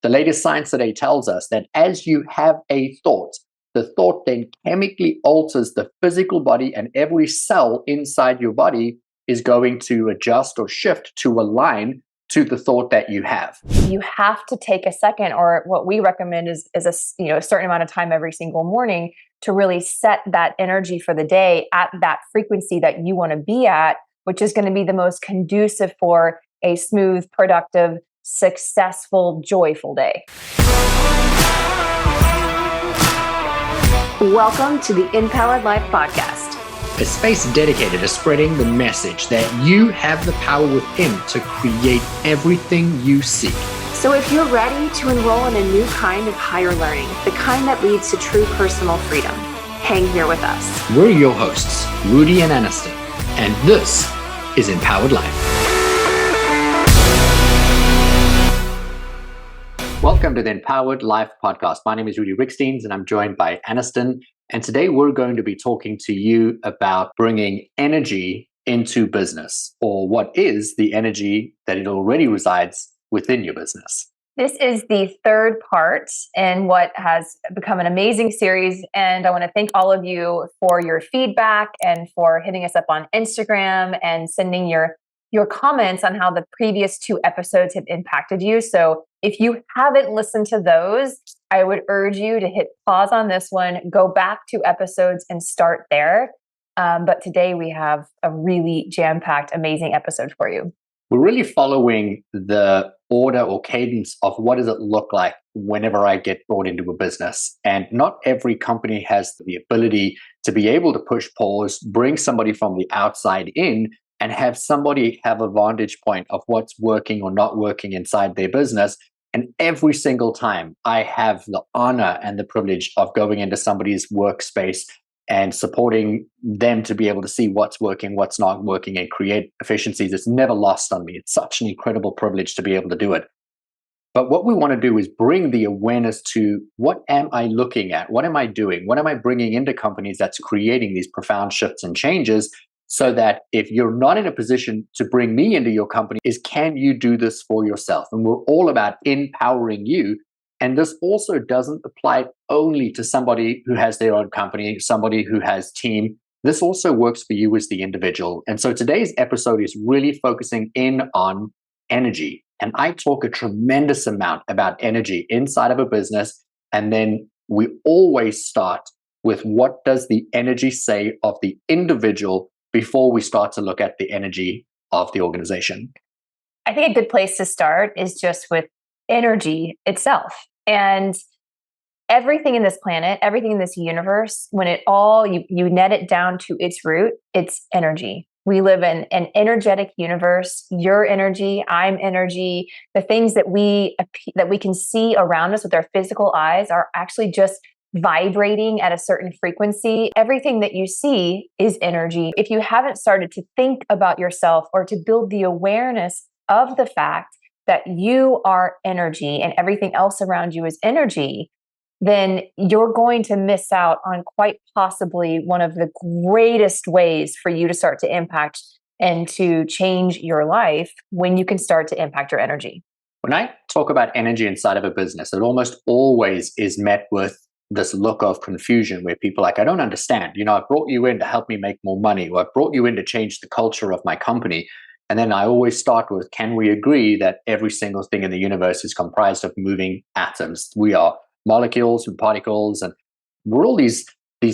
The latest science today tells us that as you have a thought, the thought then chemically alters the physical body, and every cell inside your body is going to adjust or shift to align to the thought that you have. You have to take a second, or what we recommend is a certain amount of time every single morning to really set that energy for the day at that frequency that you want to be at, which is going to be the most conducive for a smooth, productive, successful, joyful day. Welcome to the Empowered Life Podcast, A space dedicated to spreading the message that you have the power within to create everything you seek. So if you're ready to enroll in a new kind of higher learning, the kind that leads to true personal freedom, hang here with us. We're your hosts, Rudi and Anniston, and this is Empowered Life. Welcome to the Empowered Life Podcast. My name is Rudi Ricksteins, and I'm joined by Anniston. And today we're going to be talking to you about bringing energy into business, or what is the energy that it already resides within your business. This is the third part in what has become an amazing series. And I want to thank all of you for your feedback and for hitting us up on Instagram and sending your comments on how the previous two episodes have impacted you. So if you haven't listened to those, I would urge you to hit pause on this one, go back to episodes and start there. But today we have a really jam-packed, amazing episode for you. We're really following the order or cadence of what does it look like whenever I get brought into a business. And not every company has the ability to be able to push pause, bring somebody from the outside in, and have somebody have a vantage point of what's working or not working inside their business. And every single time I have the honor and the privilege of going into somebody's workspace and supporting them to be able to see what's working, what's not working, and create efficiencies, it's never lost on me. It's such an incredible privilege to be able to do it. But what we want to do is bring the awareness to what am I looking at? What am I doing? What am I bringing into companies that's creating these profound shifts and changes? So that if you're not in a position to bring me into your company, can you do this for yourself? And we're all about empowering you. And this also doesn't apply only to somebody who has their own company, somebody who has team. This also works for you as the individual. And so today's episode is really focusing in on energy. And I talk a tremendous amount about energy inside of a business. And then we always start with what does the energy say of the individual before we start to look at the energy of the organization. I think a good place to start is just with energy itself. And everything in this planet, everything in this universe, when it all, you net it down to its root, it's energy. We live in an energetic universe. Your energy, I'm energy. The things that we can see around us with our physical eyes are actually just vibrating at a certain frequency. Everything that you see is energy. If you haven't started to think about yourself or to build the awareness of the fact that you are energy and everything else around you is energy, then you're going to miss out on quite possibly one of the greatest ways for you to start to impact and to change your life when you can start to impact your energy. When I talk about energy inside of a business, it almost always is met with this look of confusion where people are like, I don't understand. I've brought you in to help me make more money, or I've brought you in to change the culture of my company. And then I always start with, can we agree that every single thing in the universe is comprised of moving atoms? We are molecules and particles, and we're all these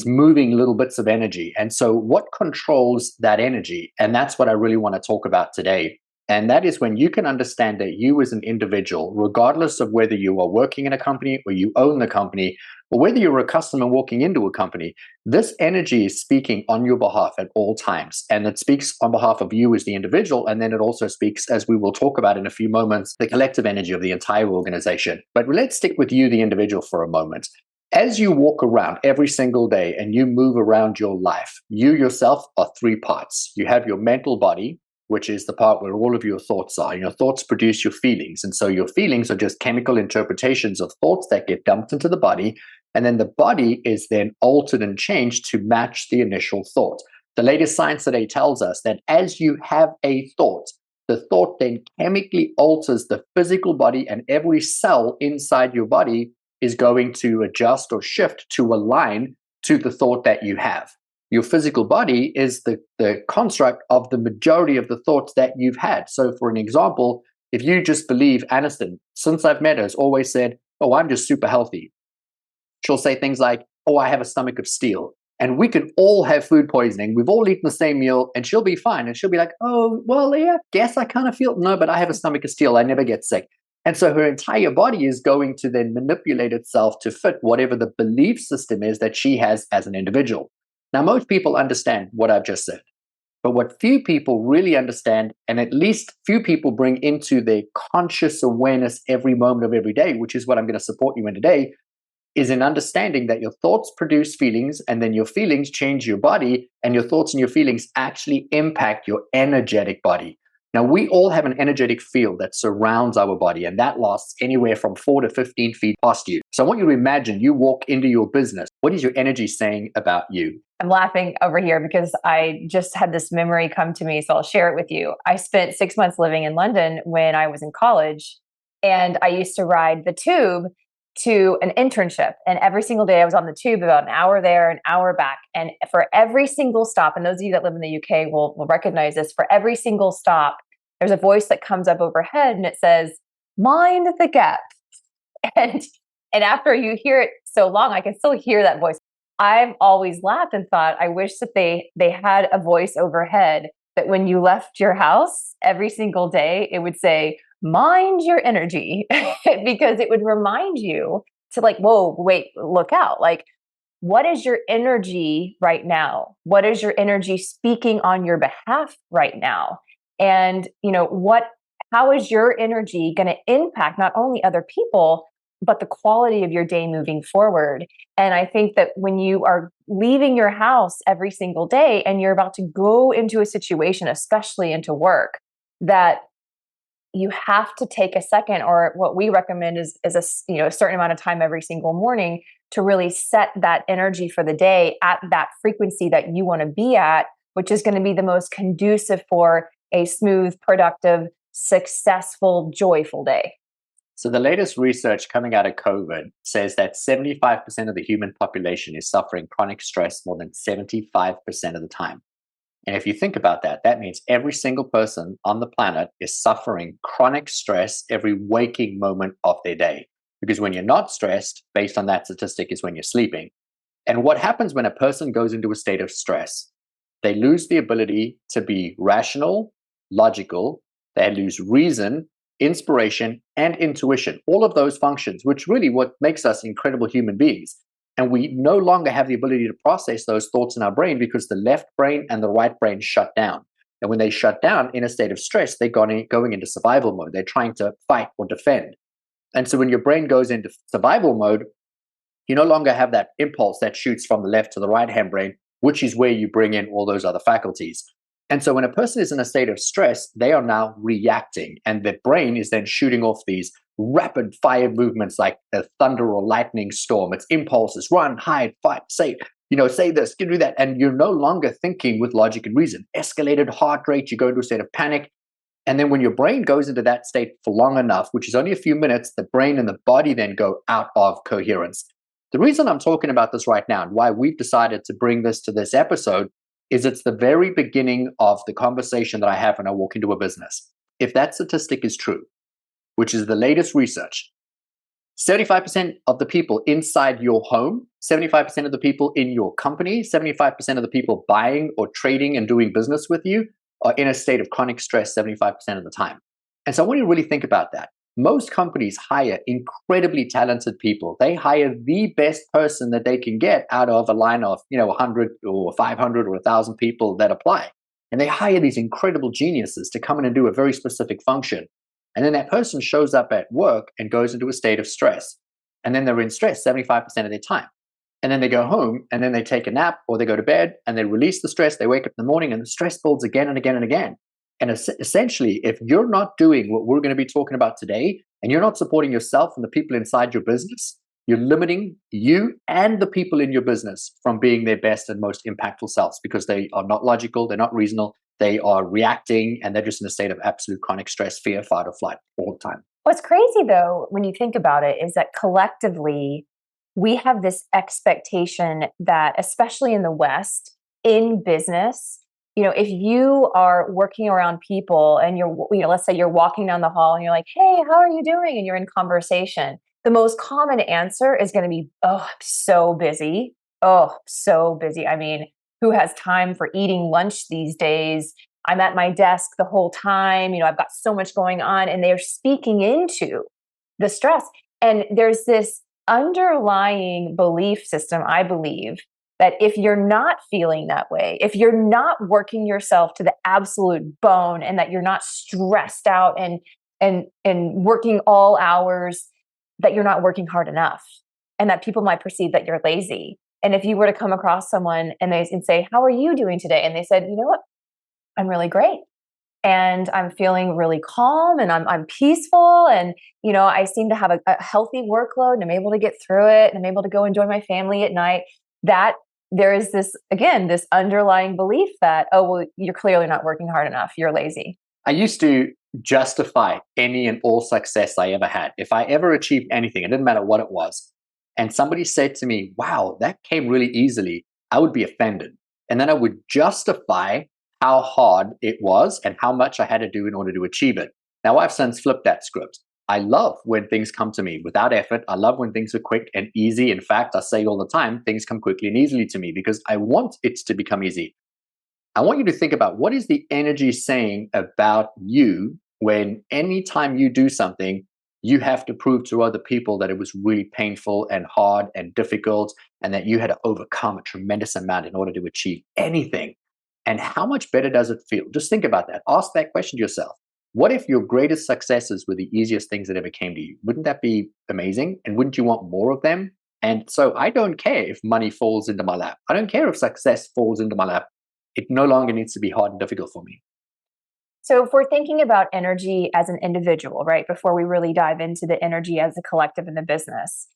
moving little bits of energy. And so what controls that energy? And that's what I really want to talk about today. And that is when you can understand that you as an individual, regardless of whether you are working in a company or you own the company, or whether you're a customer walking into a company, this energy is speaking on your behalf at all times. And it speaks on behalf of you as the individual. And then it also speaks, as we will talk about in a few moments, the collective energy of the entire organization. But let's stick with you, the individual, for a moment. As you walk around every single day and you move around your life, you yourself are three parts. You have your mental body, which is the part where all of your thoughts are. Your thoughts produce your feelings. And so your feelings are just chemical interpretations of thoughts that get dumped into the body. And then the body is then altered and changed to match the initial thought. The latest science today tells us that as you have a thought, the thought then chemically alters the physical body, and every cell inside your body is going to adjust or shift to align to the thought that you have. Your physical body is the construct of the majority of the thoughts that you've had. So, for an example, if you just believe Anniston, since I've met her, has always said, "Oh, I'm just super healthy." She'll say things like, "Oh, I have a stomach of steel." And we can all have food poisoning. We've all eaten the same meal, and she'll be fine. And she'll be like, "Oh, well, yeah, guess I kind of feel, no, but I have a stomach of steel. I never get sick." And so her entire body is going to then manipulate itself to fit whatever the belief system is that she has as an individual. Now, most people understand what I've just said. But what few people really understand, and at least few people bring into their conscious awareness every moment of every day, which is what I'm going to support you in today, is in understanding that your thoughts produce feelings, and then your feelings change your body, and your thoughts and your feelings actually impact your energetic body. Now, we all have an energetic field that surrounds our body, and that lasts anywhere from 4 to 15 feet past you. So I want you to imagine you walk into your business. What is your energy saying about you? I'm laughing over here because I just had this memory come to me, so I'll share it with you. I spent 6 months living in London when I was in college, and I used to ride the tube to an internship. And every single day I was on the tube, about an hour there, an hour back. And for every single stop, and those of you that live in the UK will recognize this, for every single stop, there's a voice that comes up overhead and it says, "Mind the gap." And and after you hear it so long, I can still hear that voice. I've always laughed and thought, I wish that they had a voice overhead that when you left your house every single day, it would say, "Mind your energy," because it would remind you to, like, whoa, wait, look out. Like, what is your energy right now? What is your energy speaking on your behalf right now? And, how is your energy going to impact not only other people, but the quality of your day moving forward? And I think that when you are leaving your house every single day and you're about to go into a situation, especially into work, that you have to take a second, or what we recommend is a certain amount of time every single morning to really set that energy for the day at that frequency that you want to be at, which is going to be the most conducive for a smooth, productive, successful, joyful day. So, the latest research coming out of COVID says that 75% of the human population is suffering chronic stress more than 75% of the time. And if you think about that, that means every single person on the planet is suffering chronic stress every waking moment of their day. Because when you're not stressed, based on that statistic, is when you're sleeping. And what happens when a person goes into a state of stress? They lose the ability to be rational, logical, they lose reason, inspiration, and intuition. All of those functions, which really what makes us incredible human beings. And we no longer have the ability to process those thoughts in our brain because the left brain and the right brain shut down. And when they shut down in a state of stress, they're going into survival mode. They're trying to fight or defend. And so when your brain goes into survival mode, you no longer have that impulse that shoots from the left to the right hand brain, which is where you bring in all those other faculties. And so when a person is in a state of stress, they are now reacting, and their brain is then shooting off these rapid fire movements like a thunder or lightning storm. It's impulses: run, hide, fight, say this, you do that. And you're no longer thinking with logic and reason. Escalated heart rate, you go into a state of panic. And then when your brain goes into that state for long enough, which is only a few minutes, the brain and the body then go out of coherence. The reason I'm talking about this right now and why we've decided to bring this to this episode is it's the very beginning of the conversation that I have when I walk into a business. If that statistic is true, which is the latest research, 75% of the people inside your home, 75% of the people in your company, 75% of the people buying or trading and doing business with you are in a state of chronic stress 75% of the time. And so I want you to really think about that. Most companies hire incredibly talented people. They hire the best person that they can get out of a line of 100 or 500 or 1,000 people that apply. And they hire these incredible geniuses to come in and do a very specific function. And then that person shows up at work and goes into a state of stress. And then they're in stress 75% of their time. And then they go home and then they take a nap or they go to bed and they release the stress. They wake up in the morning and the stress builds again and again and again. And essentially, if you're not doing what we're going to be talking about today, and you're not supporting yourself and the people inside your business, you're limiting you and the people in your business from being their best and most impactful selves because they are not logical, they're not reasonable, they are reacting, and they're just in a state of absolute chronic stress, fear, fight, or flight all the time. What's crazy though, when you think about it, is that collectively we have this expectation that, especially in the West, in business, if you are working around people and let's say you're walking down the hall and you're like, hey, how are you doing? And you're in conversation, the most common answer is going to be, oh, I'm so busy. Oh, so busy. I mean, who has time for eating lunch these days? I'm at my desk the whole time. I've got so much going on, and they're speaking into the stress. And there's this underlying belief system, I believe, that if you're not feeling that way, if you're not working yourself to the absolute bone, and that you're not stressed out and working all hours, that you're not working hard enough, and that people might perceive that you're lazy. And if you were to come across someone and say, how are you doing today? And they said, you know what? I'm really great. And I'm feeling really calm, and I'm peaceful. And, I seem to have a healthy workload, and I'm able to get through it, and I'm able to go enjoy my family at night. That there is this underlying belief that, oh, well, you're clearly not working hard enough. You're lazy. I used to justify any and all success I ever had. If I ever achieved anything, it didn't matter what it was, and somebody said to me, wow, that came really easily, I would be offended. And then I would justify how hard it was and how much I had to do in order to achieve it. Now, I've since flipped that script. I love when things come to me without effort. I love when things are quick and easy. In fact, I say all the time, things come quickly and easily to me because I want it to become easy. I want you to think about, what is the energy saying about you when anytime you do something, you have to prove to other people that it was really painful and hard and difficult, and that you had to overcome a tremendous amount in order to achieve anything. And how much better does it feel? Just think about that. Ask that question to yourself. What if your greatest successes were the easiest things that ever came to you? Wouldn't that be amazing? And wouldn't you want more of them? And so I don't care if money falls into my lap. I don't care if success falls into my lap. It no longer needs to be hard and difficult for me. So if we're thinking about energy as an individual, right, before we really dive into the energy as a collective in the business,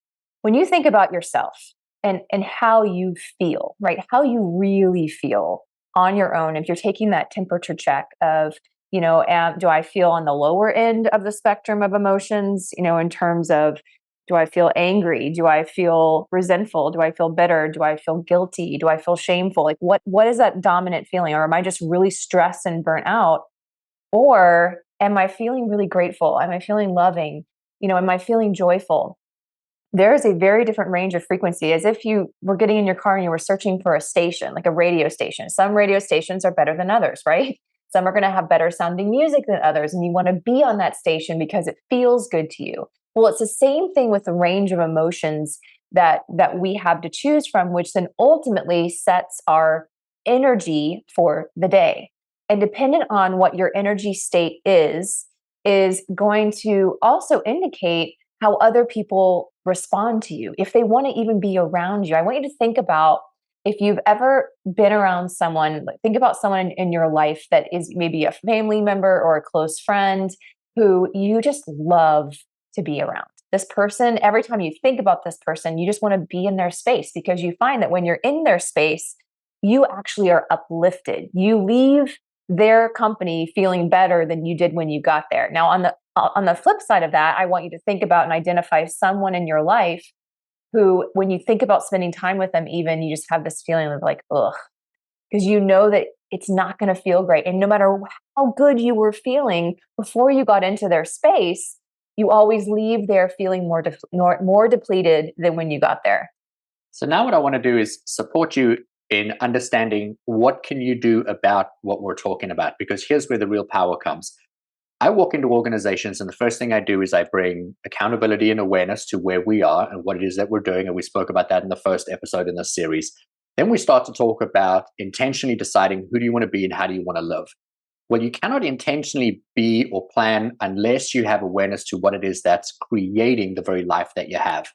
when you think about yourself and how you feel, right, how you really feel on your own, if you're taking that temperature check of, do I feel on the lower end of the spectrum of emotions, in terms of, do I feel angry? Do I feel resentful? Do I feel bitter? Do I feel guilty? Do I feel shameful? Like what is that dominant feeling? Or am I just really stressed and burnt out? Or am I feeling really grateful? Am I feeling loving? Am I feeling joyful? There is a very different range of frequency, as if you were getting in your car and you were searching for a station, like a radio station. Some radio stations are better than others, right? Some are going to have better sounding music than others, and you want to be on that station because it feels good to you. Well, it's the same thing with the range of emotions that we have to choose from, which then ultimately sets our energy for the day. And dependent on what your energy state is going to also indicate how other people respond to you, if they want to even be around you. I want you to think about, if you've ever been around someone, think about someone in your life that is maybe a family member or a close friend who you just love to be around. This person, every time you think about this person, you just want to be in their space, because you find that when you're in their space, you actually are uplifted. You leave their company feeling better than you did when you got there. Now, on the flip side of that, I want you to think about and identify someone in your life who, when you think about spending time with them, even, you just have this feeling of like, ugh, because you know that it's not going to feel great. And no matter how good you were feeling before you got into their space, you always leave there feeling more depleted than when you got there. So now what I want to do is support you in understanding what can you do about what we're talking about, because here's where the real power comes. I walk into organizations, and the first thing I do is I bring accountability and awareness to where we are and what it is that we're doing. And we spoke about that in the first episode in this series. Then we start to talk about intentionally deciding, who do you want to be and how do you want to live? Well, you cannot intentionally be or plan unless you have awareness to what it is that's creating the very life that you have.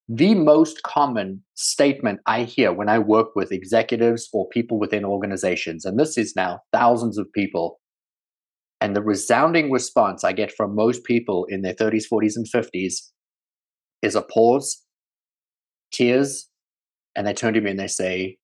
The most common statement I hear when I work with executives or people within organizations, and this is now thousands of people, and the resounding response I get from most people in their 30s, 40s, and 50s is a pause, tears, and they turn to me and they say,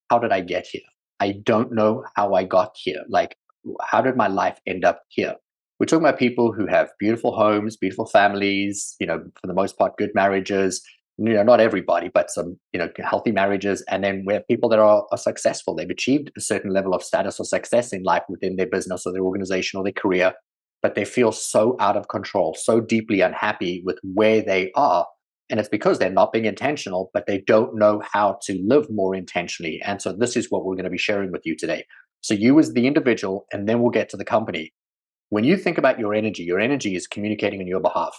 how did I get here? I don't know how I got here. Like, how did my life end up here? We're talking about people who have beautiful homes, beautiful families, for the most part, good marriages. Not everybody, but some, healthy marriages. And then we have people that are successful. They've achieved a certain level of status or success in life within their business or their organization or their career, but they feel so out of control, so deeply unhappy with where they are. And it's because they're not being intentional, but they don't know how to live more intentionally. And so this is what we're going to be sharing with you today. So you as the individual, and then we'll get to the company. When you think about your energy is communicating on your behalf.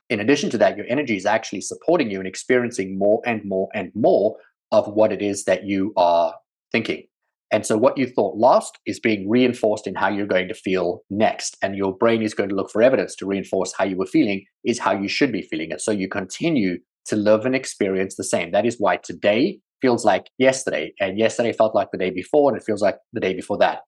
In addition to that, your energy is actually supporting you and experiencing more and more and more of what it is that you are thinking. And so what you thought last is being reinforced in how you're going to feel next. And your brain is going to look for evidence to reinforce how you were feeling is how you should be feeling. And so you continue to live and experience the same. That is why today feels like yesterday, and yesterday felt like the day before, and it feels like the day before that.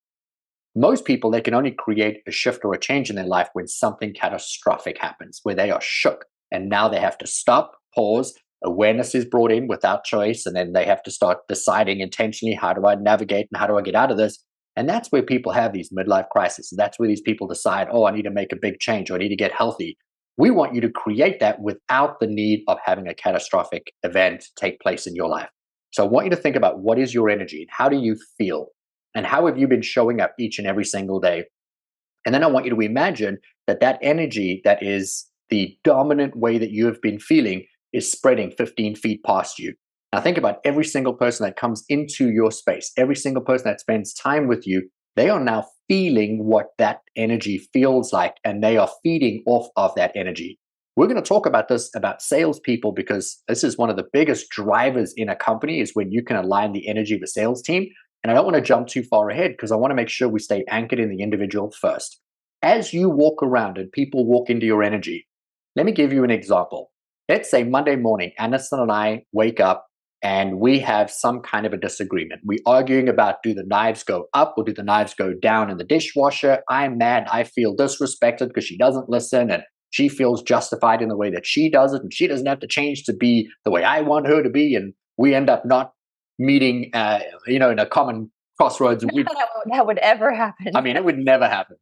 Most people, they can only create a shift or a change in their life when something catastrophic happens, where they are shook and now they have to stop, pause, awareness is brought in without choice, and then they have to start deciding intentionally, how do I navigate and how do I get out of this? And that's where people have these midlife crises. And that's where these people decide, oh, I need to make a big change or I need to get healthy. We want you to create that without the need of having a catastrophic event take place in your life. So I want you to think about, what is your energy and how do you feel? And how have you been showing up each and every single day? And then I want you to imagine that that energy that is the dominant way that you have been feeling is spreading 15 feet past you. Now think about every single person that comes into your space, every single person that spends time with you, they are now feeling what that energy feels like, and they are feeding off of that energy. We're going to talk about this about salespeople, because this is one of the biggest drivers in a company, is when you can align the energy of a sales team. And I don't want to jump too far ahead, because I want to make sure we stay anchored in the individual first. As you walk around and people walk into your energy, let me give you an example. Let's say Monday morning, Anniston and I wake up and we have some kind of a disagreement. We're arguing about, do the knives go up or do the knives go down in the dishwasher? I'm mad. I feel disrespected because she doesn't listen, and she feels justified in the way that she does it, and she doesn't have to change to be the way I want her to be. And we end up not meeting, in a common crossroads. That would ever happen. I mean, it would never happen.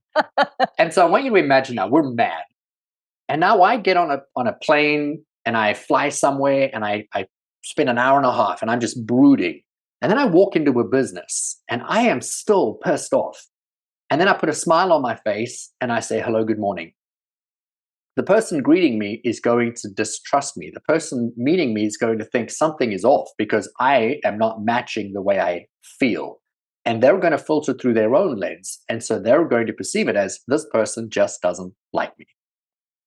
And so I want you to imagine now we're mad. And now I get on a plane and I fly somewhere and I spend an hour and a half and I'm just brooding. And then I walk into a business and I am still pissed off. And then I put a smile on my face and I say, hello, good morning. The person greeting me is going to distrust me. The person meeting me is going to think something is off because I am not matching the way I feel. And they're going to filter through their own lens. And so they're going to perceive it as, this person just doesn't like me.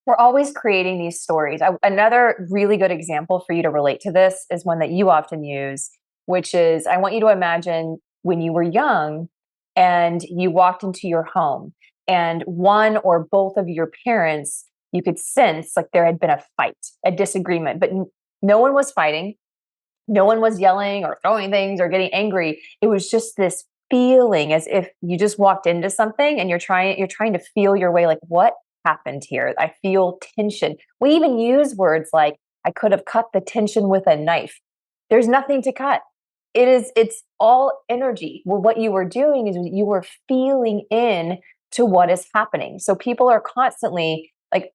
We're always creating these stories. Another really good example for you to relate to this is one that you often use, which is, I want you to imagine when you were young and you walked into your home and one or both of your parents, you could sense like there had been a fight, a disagreement, but no one was fighting. No one was yelling or throwing things or getting angry. It was just this feeling as if you just walked into something and you're trying to feel your way, like, what happened here? I feel tension. We even use words like, I could have cut the tension with a knife. There's nothing to cut. It's all energy. Well, what you were doing is you were feeling in to what is happening. So people are constantly like,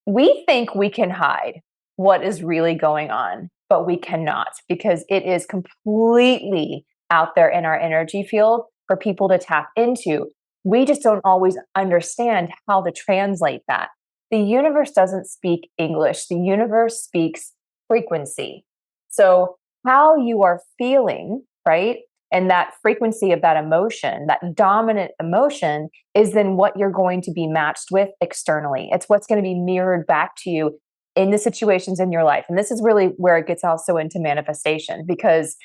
we think we can hide what is really going on, but we cannot, because it is completely out there in our energy field for people to tap into. We just don't always understand how to translate that. The universe doesn't speak English. The universe speaks frequency. So how you are feeling, right? And that frequency of that emotion, that dominant emotion, is then what you're going to be matched with externally. It's what's going to be mirrored back to you in the situations in your life. And this is really where it gets also into manifestation, because,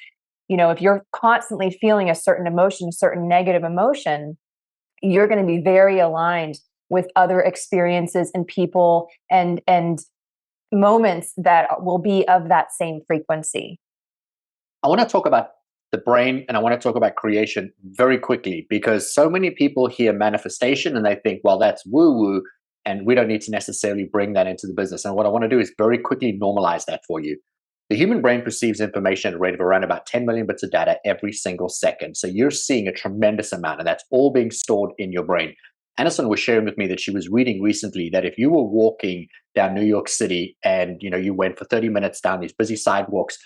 if you're constantly feeling a certain emotion, certain negative emotion, you're going to be very aligned with other experiences and people and moments that will be of that same frequency. I want to talk about the brain and I want to talk about creation very quickly, because so many people hear manifestation and they think, well, that's woo-woo, and we don't need to necessarily bring that into the business. And what I want to do is very quickly normalize that for you. The human brain perceives information at a rate of around about 10 million bits of data every single second. So you're seeing a tremendous amount, and that's all being stored in your brain. Anniston was sharing with me that she was reading recently that if you were walking down New York City and you went for 30 minutes down these busy sidewalks,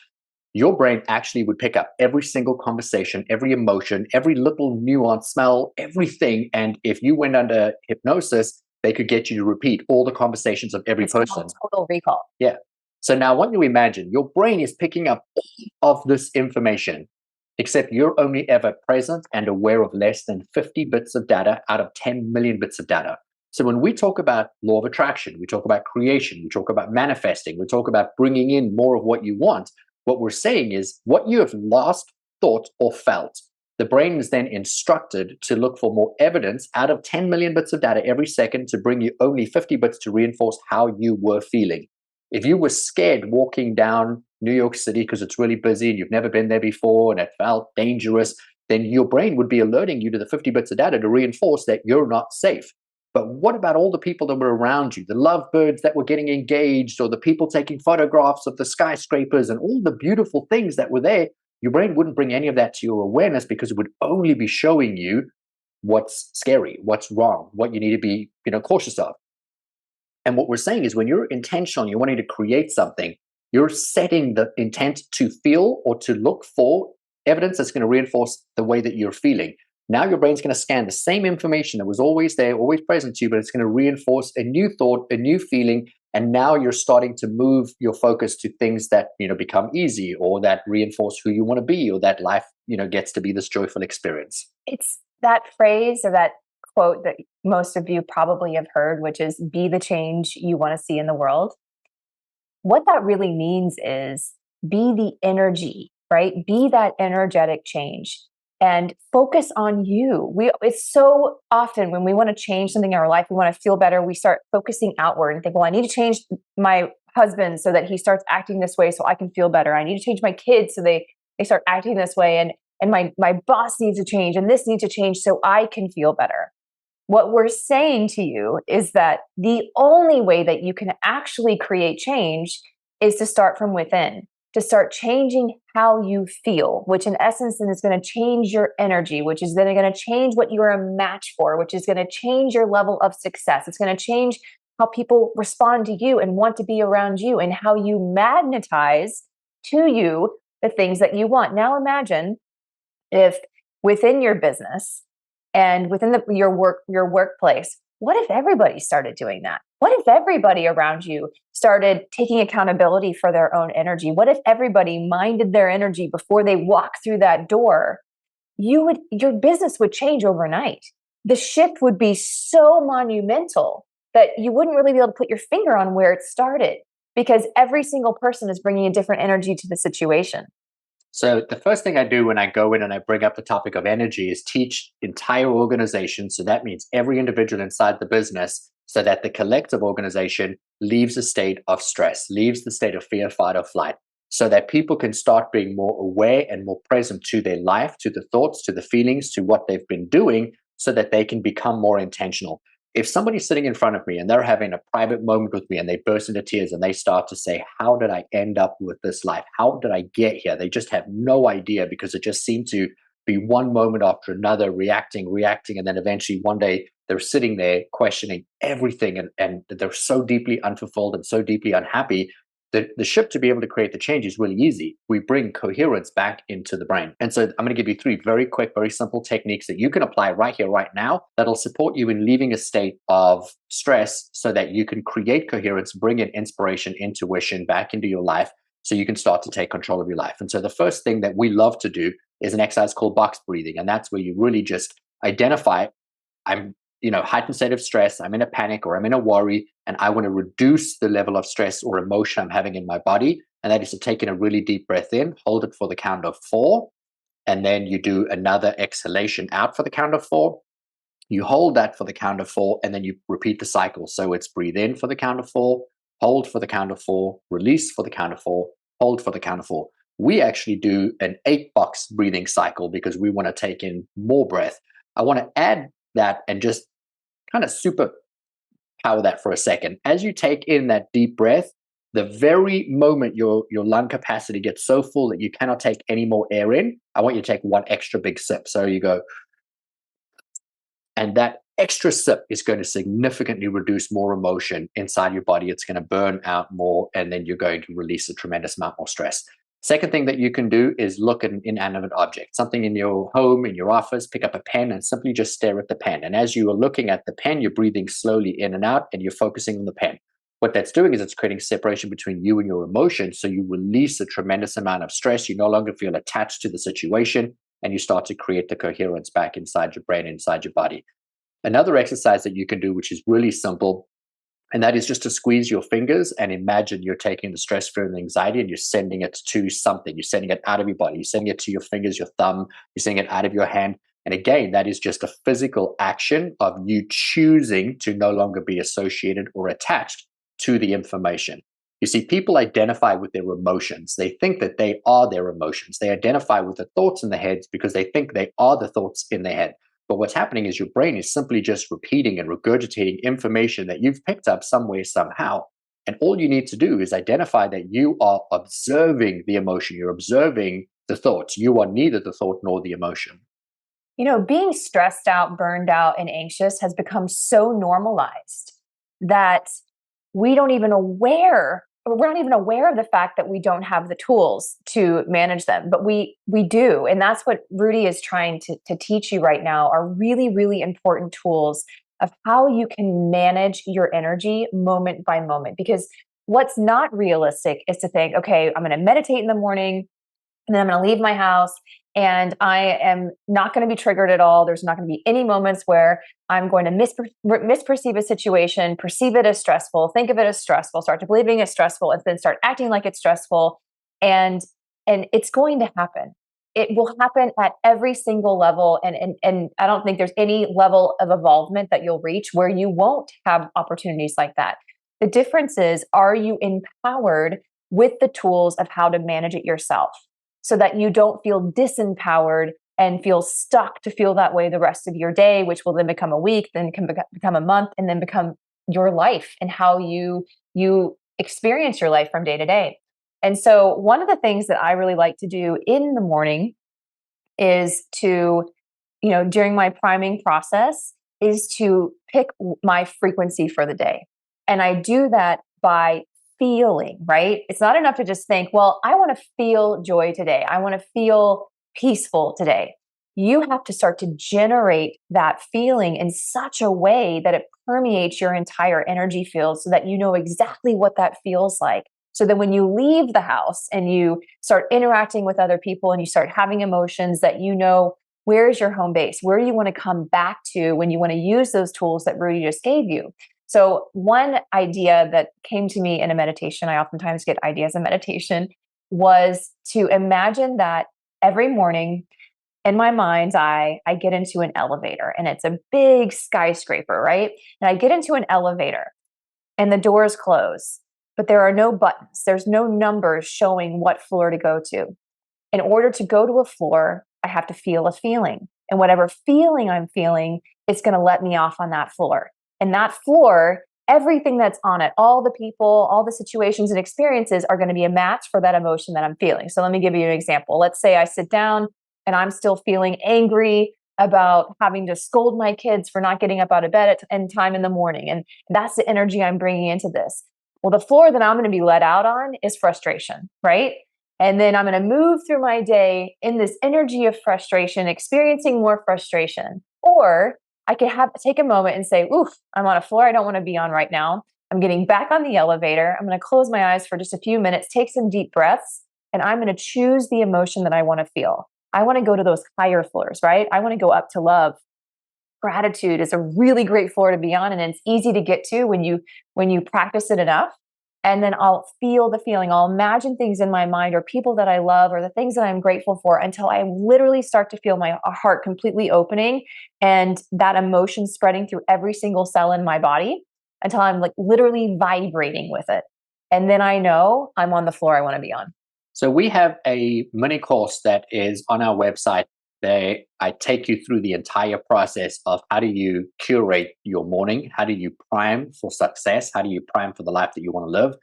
your brain actually would pick up every single conversation, every emotion, every little nuance, smell, everything. And if you went under hypnosis, they could get you to repeat all the conversations of every It's person. called total recall. Yeah. So now what you imagine, your brain is picking up all of this information, except you're only ever present and aware of less than 50 bits of data out of 10 million bits of data. So when we talk about law of attraction, we talk about creation, we talk about manifesting, we talk about bringing in more of what you want, what we're saying is what you have last thought or felt. The brain is then instructed to look for more evidence out of 10 million bits of data every second to bring you only 50 bits to reinforce how you were feeling. If you were scared walking down New York City because it's really busy and you've never been there before and it felt dangerous, then your brain would be alerting you to the 50 bits of data to reinforce that you're not safe. But what about all the people that were around you, the lovebirds that were getting engaged, or the people taking photographs of the skyscrapers and all the beautiful things that were there? Your brain wouldn't bring any of that to your awareness because it would only be showing you what's scary, what's wrong, what you need to be, cautious of. And what we're saying is when you're intentional, you're wanting to create something, you're setting the intent to feel or to look for evidence that's going to reinforce the way that you're feeling. Now your brain's going to scan the same information that was always there, always present to you, but it's going to reinforce a new thought, a new feeling. And now you're starting to move your focus to things that, become easy or that reinforce who you want to be or that life, gets to be this joyful experience. It's that phrase or that quote that most of you probably have heard, which is be the change you want to see in the world. What that really means is be the energy, right? Be that energetic change and focus on you. It's so often when we want to change something in our life, we want to feel better, we start focusing outward and think, well, I need to change my husband so that he starts acting this way so I can feel better. I need to change my kids so they start acting this way. And my boss needs to change and this needs to change so I can feel better. What we're saying to you is that the only way that you can actually create change is to start from within, to start changing how you feel, which in essence then is going to change your energy, which is then going to change what you're a match for, which is going to change your level of success. It's going to change how people respond to you and want to be around you and how you magnetize to you the things that you want. Now imagine if within your business and within your workplace, what if everybody started doing that? What if everybody around you started taking accountability for their own energy? What if everybody minded their energy before they walk through that door? Your business would change overnight. The shift would be so monumental that you wouldn't really be able to put your finger on where it started because every single person is bringing a different energy to the situation. So the first thing I do when I go in and I bring up the topic of energy is teach entire organizations. So that means every individual inside the business, so that the collective organization leaves a state of stress, leaves the state of fear, fight, or flight, so that people can start being more aware and more present to their life, to the thoughts, to the feelings, to what they've been doing, so that they can become more intentional. If somebody's sitting in front of me and they're having a private moment with me and they burst into tears and they start to say, how did I end up with this life? How did I get here? They just have no idea because it just seemed to be one moment after another, reacting. And then eventually one day they're sitting there questioning everything and they're so deeply unfulfilled and so deeply unhappy. The shift to be able to create the change is really easy. We bring coherence back into the brain. And so I'm going to give you three very quick, very simple techniques that you can apply right here, right now, that'll support you in leaving a state of stress so that you can create coherence, bring in inspiration, intuition back into your life so you can start to take control of your life. And so the first thing that we love to do is an exercise called box breathing. And that's where you really just identify, I'm heightened state of stress, I'm in a panic or I'm in a worry, and I want to reduce the level of stress or emotion I'm having in my body. And that is to take in a really deep breath in, hold it for the count of 4, and then you do another exhalation out for the count of 4. You hold that for the count of 4, and then you repeat the cycle. So it's breathe in for the count of 4, hold for the count of 4, release for the count of 4, hold for the count of 4. We actually do an 8-box breathing cycle because we want to take in more breath. I want to add that and just kind of super power that for a second. As you take in that deep breath, The very moment your lung capacity gets so full that you cannot take any more air in, I want you to take one extra big sip. So you go, and that extra sip is going to significantly reduce more emotion inside your body. It's going to burn out more, and then you're going to release a tremendous amount more stress. Second thing that you can do is look at an inanimate object, something in your home, in your office, pick up a pen and simply just stare at the pen. And as you are looking at the pen, you're breathing slowly in and out and you're focusing on the pen. What that's doing is it's creating separation between you and your emotions. So you release a tremendous amount of stress. You no longer feel attached to the situation, and you start to create the coherence back inside your brain, inside your body. Another exercise that you can do, which is really simple, and that is just to squeeze your fingers and imagine you're taking the stress, fear, and anxiety and you're sending it to something. You're sending it out of your body. You're sending it to your fingers, your thumb. You're sending it out of your hand. And again, that is just a physical action of you choosing to no longer be associated or attached to the information. You see, people identify with their emotions. They think that they are their emotions. They identify with the thoughts in their heads because they think they are the thoughts in their head. But what's happening is your brain is simply just repeating and regurgitating information that you've picked up somewhere, somehow. And all you need to do is identify that you are observing the emotion, you're observing the thoughts. You are neither the thought nor the emotion. Being stressed out, burned out, and anxious has become so normalized that we don't even aware we're not even aware of the fact that we don't have the tools to manage them, but we do. And that's what Rudi is trying to teach you right now, are really, really important tools of how you can manage your energy moment by moment. Because what's not realistic is to think, okay, I'm going to meditate in the morning, and then I'm going to leave my house and I am not going to be triggered at all. There's not going to be any moments where I'm going to misperceive a situation, perceive it as stressful, think of it as stressful, start to believing it's stressful, and then start acting like it's stressful. And it's going to happen. It will happen at every single level. And I don't think there's any level of involvement that you'll reach where you won't have opportunities like that. The difference is, are you empowered with the tools of how to manage it yourself, so that you don't feel disempowered and feel stuck to feel that way the rest of your day, which will then become a week, then can become a month, and then become your life and how you experience your life from day to day. And so one of the things that I really like to do in the morning is to, during my priming process, is to pick my frequency for the day. And I do that by feeling, right? It's not enough to just think, well, I want to feel joy today. I want to feel peaceful today. You have to start to generate that feeling in such a way that it permeates your entire energy field, so that you know exactly what that feels like. So that when you leave the house and you start interacting with other people and you start having emotions, that where is your home base, where you want to come back to when you want to use those tools that Rudi just gave you. So one idea that came to me in a meditation, I oftentimes get ideas in meditation, was to imagine that every morning in my mind's eye, I get into an elevator, and it's a big skyscraper, right? And I get into an elevator and the doors close, but there are no buttons. There's no numbers showing what floor to go to. In order to go to a floor, I have to feel a feeling. And whatever feeling I'm feeling, it's going to let me off on that floor. And that floor, everything that's on it, all the people, all the situations and experiences are going to be a match for that emotion that I'm feeling. So let me give you an example. Let's say I sit down and I'm still feeling angry about having to scold my kids for not getting up out of bed in time in the morning. And that's the energy I'm bringing into this. Well, the floor that I'm going to be let out on is frustration, right? And then I'm going to move through my day in this energy of frustration, experiencing more frustration. Or I could take a moment and say, oof, I'm on a floor I don't want to be on right now. I'm getting back on the elevator. I'm going to close my eyes for just a few minutes, take some deep breaths, and I'm going to choose the emotion that I want to feel. I want to go to those higher floors, right? I want to go up to love. Gratitude is a really great floor to be on, and it's easy to get to when you practice it enough. And then I'll feel the feeling. I'll imagine things in my mind, or people that I love, or the things that I'm grateful for, until I literally start to feel my heart completely opening and that emotion spreading through every single cell in my body, until I'm like literally vibrating with it. And then I know I'm on the floor I want to be on. So we have a mini course that is on our website. I take you through the entire process of how do you curate your morning, how do you prime for success, how do you prime for the life that you want to live.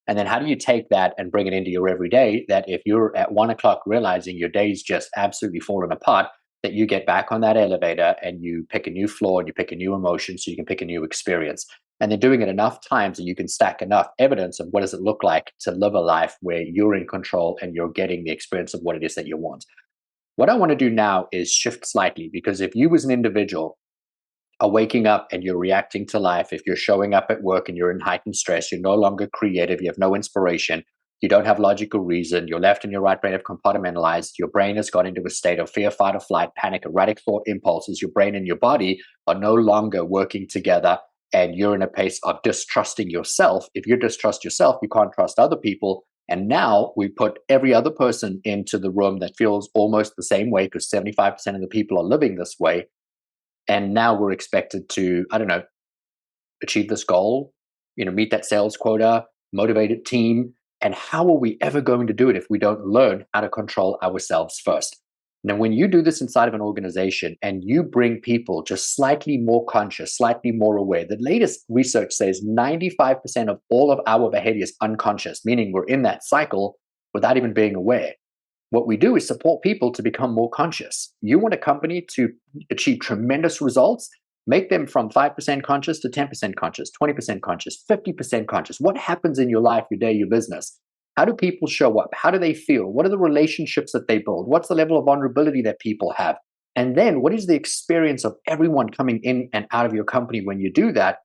And then how do you take that and bring it into your everyday, that if you're at 1 o'clock realizing your day's just absolutely fallen apart, that you get back on that elevator and you pick a new floor and you pick a new emotion so you can pick a new experience. And then doing it enough times that you can stack enough evidence of what does it look like to live a life where you're in control and you're getting the experience of what it is that you want. What I want to do now is shift slightly, because if you as an individual are waking up and you're reacting to life, if you're showing up at work and you're in heightened stress, you're no longer creative, you have no inspiration, you don't have logical reason, your left and your right brain have compartmentalized, your brain has got into a state of fear, fight, or flight, panic, erratic thought impulses, your brain and your body are no longer working together, and you're in a pace of distrusting yourself. If you distrust yourself, you can't trust other people. And now we put every other person into the room that feels almost the same way, because 75% of the people are living this way. And now we're expected to, I don't know, achieve this goal, meet that sales quota, motivated team. And how are we ever going to do it if we don't learn how to control ourselves first? Now, when you do this inside of an organization and you bring people just slightly more conscious, slightly more aware, the latest research says 95% of all of our behavior is unconscious, meaning we're in that cycle without even being aware. What we do is support people to become more conscious. You want a company to achieve tremendous results, make them from 5% conscious to 10% conscious, 20% conscious, 50% conscious. What happens in your life, your day, your business? How do people show up? How do they feel? What are the relationships that they build? What's the level of vulnerability that people have? And then what is the experience of everyone coming in and out of your company when you do that?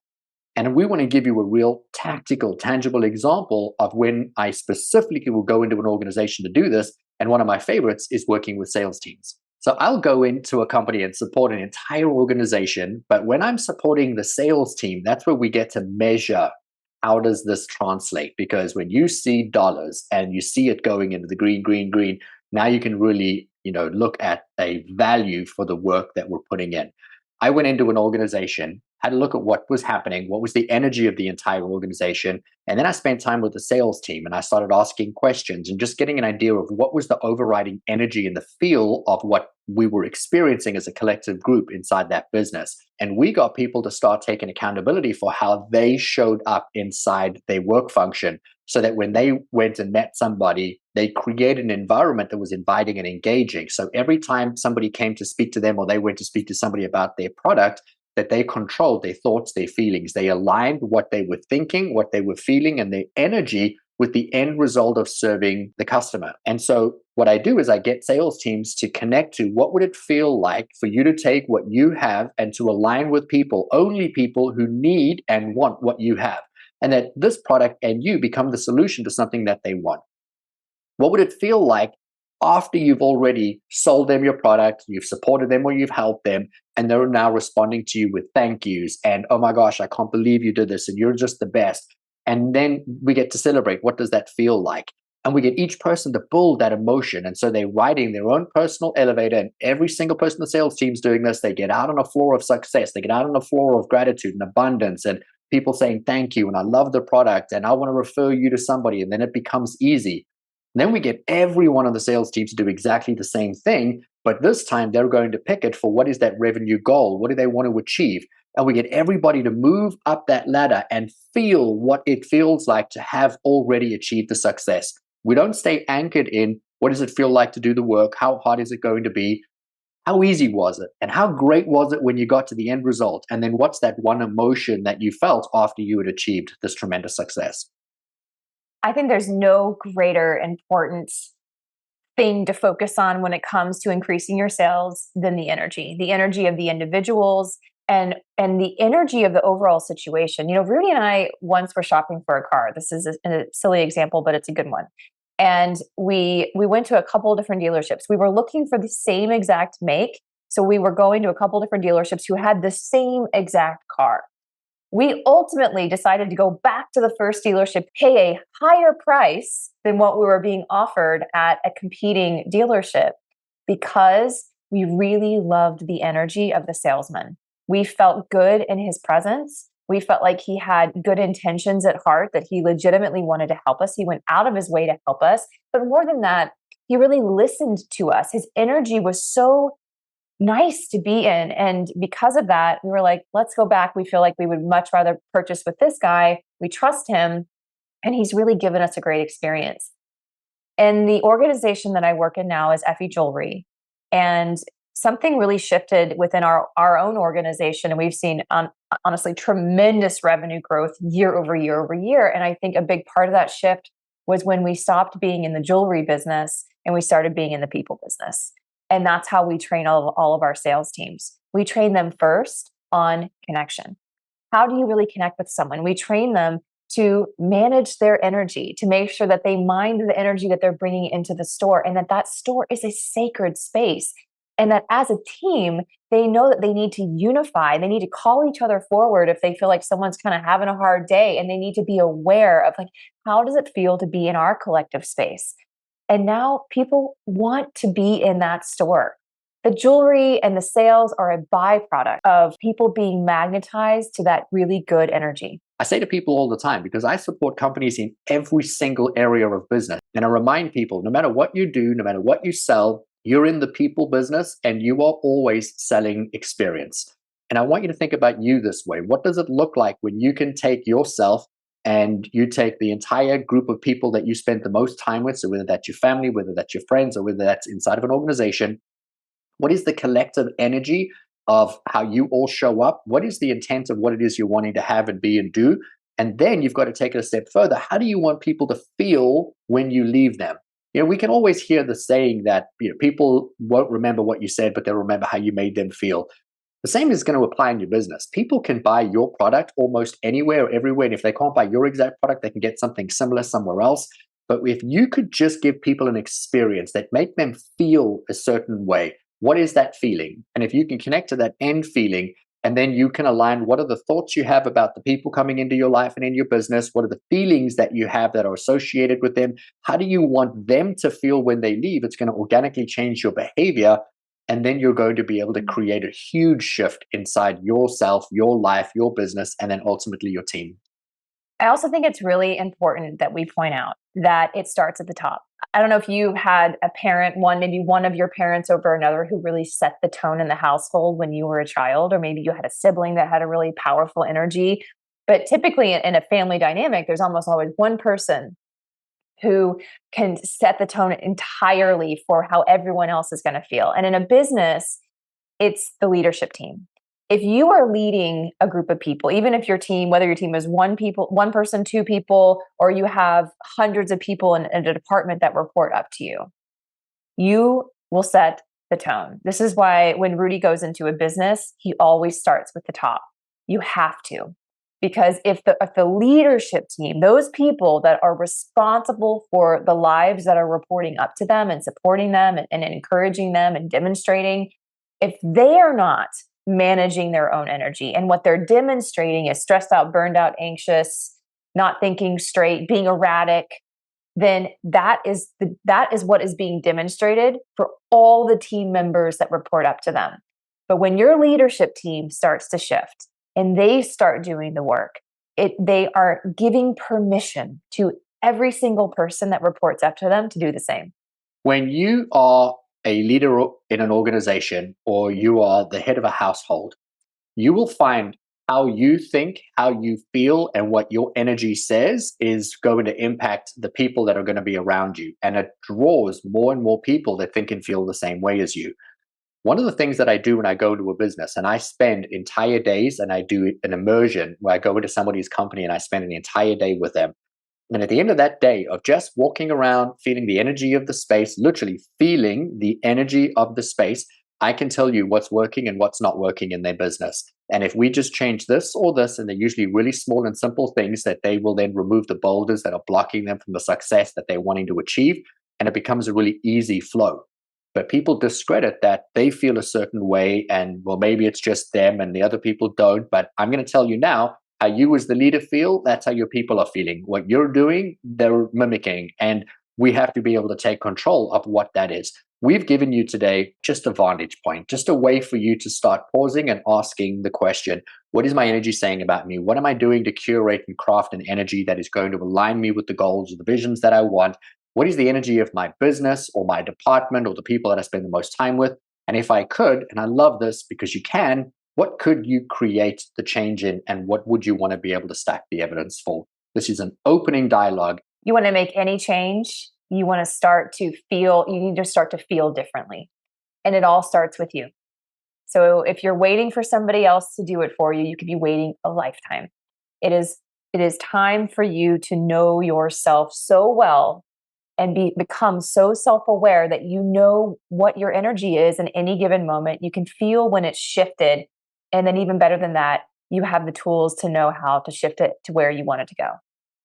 And we want to give you a real tactical, tangible example of when I specifically will go into an organization to do this. And one of my favorites is working with sales teams. So I'll go into a company and support an entire organization. But when I'm supporting the sales team, that's where we get to measure, how does this translate? Because when you see dollars and you see it going into the green, green, green, now you can really, look at a value for the work that we're putting in. I went into an organization, had a look at what was happening, what was the energy of the entire organization. And then I spent time with the sales team and I started asking questions and just getting an idea of what was the overriding energy and the feel of what we were experiencing as a collective group inside that business. And we got people to start taking accountability for how they showed up inside their work function, so that when they went and met somebody, they created an environment that was inviting and engaging. So every time somebody came to speak to them or they went to speak to somebody about their product, that they controlled their thoughts, their feelings. They aligned what they were thinking, what they were feeling, and their energy with the end result of serving the customer. And so what I do is I get sales teams to connect to what would it feel like for you to take what you have and to align with people, only people who need and want what you have, and that this product and you become the solution to something that they want. What would it feel like after you've already sold them your product, you've supported them or you've helped them, and they're now responding to you with thank yous and, oh my gosh, I can't believe you did this and you're just the best. And then we get to celebrate. What does that feel like? And we get each person to build that emotion. And so they're riding their own personal elevator, and every single person in the sales team's doing this. They get out on a floor of success. They get out on a floor of gratitude and abundance and people saying thank you and I love the product and I want to refer you to somebody. And then it becomes easy. And then we get every one of the sales teams to do exactly the same thing, but this time they're going to pick it for what is that revenue goal? What do they want to achieve? And we get everybody to move up that ladder and feel what it feels like to have already achieved the success. We don't stay anchored in what does it feel like to do the work? How hard is it going to be? How easy was it? And how great was it when you got to the end result? And then what's that one emotion that you felt after you had achieved this tremendous success? I think there's no greater importance thing to focus on when it comes to increasing your sales than the energy of the individuals and the energy of the overall situation. Rudy and I once were shopping for a car. This is a silly example, but it's a good one. And we went to a couple of different dealerships. We were looking for the same exact make. So we were going to a couple different dealerships who had the same exact car. We ultimately decided to go back to the first dealership, pay a higher price than what we were being offered at a competing dealership, because we really loved the energy of the salesman. We felt good in his presence. We felt like he had good intentions at heart, that he legitimately wanted to help us. He went out of his way to help us. But more than that, he really listened to us. His energy was so nice to be in. And because of that, we were like, let's go back. We feel like we would much rather purchase with this guy. We trust him. And he's really given us a great experience. And the organization that I work in now is Effie Jewelry. And something really shifted within our own organization. And we've seen, honestly, tremendous revenue growth year over year over year. And I think a big part of that shift was when we stopped being in the jewelry business and we started being in the people business. And that's how we train all of our sales teams. We train them first on connection. How do you really connect with someone? We train them to manage their energy, to make sure that they mind the energy that they're bringing into the store, and that that store is a sacred space. And that as a team, they know that they need to unify. They need to call each other forward if they feel like someone's kind of having a hard day, and they need to be aware of, like, how does it feel to be in our collective space? And now people want to be in that store. The jewelry and the sales are a byproduct of people being magnetized to that really good energy. I say to people all the time, because I support companies in every single area of business. And I remind people, no matter what you do, no matter what you sell, you're in the people business and you are always selling experience. And I want you to think about you this way. What does it look like when you can take yourself and you take the entire group of people that you spend the most time with? So whether that's your family, whether that's your friends, or whether that's inside of an organization, what is the collective energy of how you all show up? What is the intent of what it is you're wanting to have and be and do? And then you've got to take it a step further. How do you want people to feel when you leave them? We can always hear the saying that people won't remember what you said, but they'll remember how you made them feel. The same is going to apply in your business. People can buy your product almost anywhere or everywhere. And if they can't buy your exact product, they can get something similar somewhere else. But if you could just give people an experience that make them feel a certain way, what is that feeling? And if you can connect to that end feeling, and then you can align what are the thoughts you have about the people coming into your life and in your business, what are the feelings that you have that are associated with them, how do you want them to feel when they leave? It's going to organically change your behavior. And then you're going to be able to create a huge shift inside yourself, your life, your business, and then ultimately your team. I also think it's really important that we point out that it starts at the top. I don't know if you had a parent, maybe one of your parents over another, who really set the tone in the household when you were a child, or maybe you had a sibling that had a really powerful energy. But typically in a family dynamic, there's almost always one person who can set the tone entirely for how everyone else is going to feel. And in a business, it's the leadership team. If you are leading a group of people, even if your team, whether your team is one person, two people, or you have hundreds of people in a department that report up to you, you will set the tone. This is why when Rudi goes into a business, he always starts with the top. You have to. Because if the leadership team, those people that are responsible for the lives that are reporting up to them and supporting them and encouraging them and demonstrating, if they are not managing their own energy, and what they're demonstrating is stressed out, burned out, anxious, not thinking straight, being erratic, then that is what is being demonstrated for all the team members that report up to them. But when your leadership team starts to shift and they start doing the work, they are giving permission to every single person that reports up to them to do the same. When you are a leader in an organization, or you are the head of a household, you will find how you think, how you feel, and what your energy says is going to impact the people that are going to be around you. And it draws more and more people that think and feel the same way as you. One of the things that I do when I go to a business, and I spend entire days and I do an immersion where I go into somebody's company and I spend an entire day with them. And at the end of that day of just walking around, feeling the energy of the space, literally feeling the energy of the space, I can tell you what's working and what's not working in their business. And if we just change this or this, and they're usually really small and simple things, that they will then remove the boulders that are blocking them from the success that they're wanting to achieve. And it becomes a really easy flow. But people discredit that they feel a certain way, and well, maybe it's just them and the other people don't. But I'm going to tell you now, how you as the leader feel, that's how your people are feeling. What you're doing, they're mimicking. And we have to be able to take control of what that is. We've given you today just a vantage point, just a way for you to start pausing and asking the question, what is my energy saying about me? What am I doing to curate and craft an energy that is going to align me with the goals or the visions that I want? What is the energy of my business or my department or the people that I spend the most time with? And if I could, and I love this because you can, what could you create the change in, and what would you want to be able to stack the evidence for? This is an opening dialogue. You want to make any change, you want to start to feel, you need to start to feel differently. And it all starts with you. So if you're waiting for somebody else to do it for you, you could be waiting a lifetime. It is time for you to know yourself so well and become so self-aware that you know what your energy is in any given moment. You can feel when it's shifted. And then even better than that, you have the tools to know how to shift it to where you want it to go.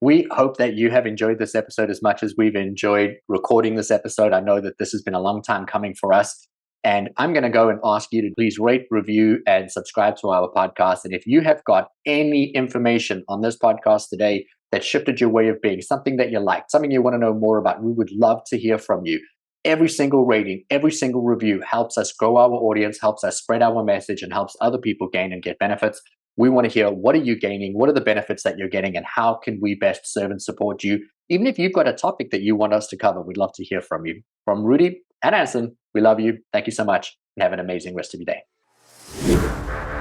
We hope that you have enjoyed this episode as much as we've enjoyed recording this episode. I know that this has been a long time coming for us. And I'm going to go and ask you to please rate, review, and subscribe to our podcast. And if you have got any information on this podcast today that shifted your way of being, something that you liked, something you want to know more about, we would love to hear from you. Every single rating, every single review helps us grow our audience, helps us spread our message, and helps other people gain and get benefits. We want to hear, what are you gaining? What are the benefits that you're getting? And how can we best serve and support you? Even if you've got a topic that you want us to cover, we'd love to hear from you. From Rudi and Anniston, we love you. Thank you so much, and have an amazing rest of your day.